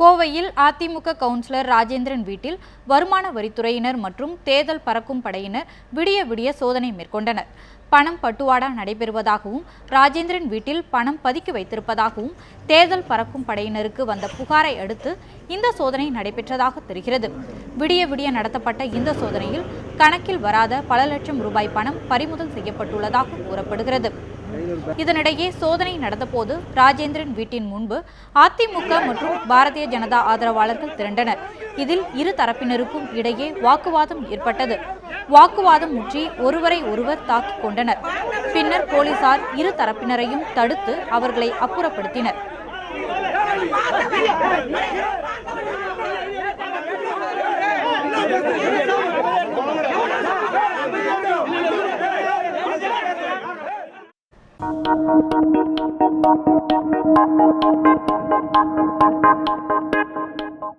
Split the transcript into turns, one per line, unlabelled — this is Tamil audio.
கோவையில் அதிமுக கவுன்சிலர் ராஜேந்திரன் வீட்டில் வருமான வரித்துறையினர் மற்றும் தேர்தல் பறக்கும் படையினர் விடிய விடிய சோதனை மேற்கொண்டனர். பணம் பட்டுவாடா நடைபெறுவதாகவும் ராஜேந்திரன் வீட்டில் பணம் பதுக்கி வைத்திருப்பதாகவும் தேர்தல் பறக்கும் படையினருக்கு வந்த புகாரை அடுத்து இந்த சோதனை நடைபெற்றதாக தெரிகிறது. விடிய விடிய நடத்தப்பட்ட இந்த சோதனையில் கணக்கில் வராத பல லட்சம் ரூபாய் பணம் பறிமுதல் செய்யப்பட்டுள்ளதாக கூறப்படுகிறது. இதனிடையே சோதனை நடந்தபோது ராஜேந்திரன் வீட்டின் முன்பு அதிமுக மற்றும் பாரதிய ஜனதா ஆதரவாளர்கள் திரண்டனர். இதில் இரு தரப்பினருக்கும் இடையே வாக்குவாதம் ஏற்பட்டது. வாக்குவாதம் முற்றி ஒருவரை ஒருவர் தாக்கிக் கொண்டனர். பின்னர் போலீசார் இரு தரப்பினரையும் தடுத்து அவர்களை அப்புறப்படுத்தினர்.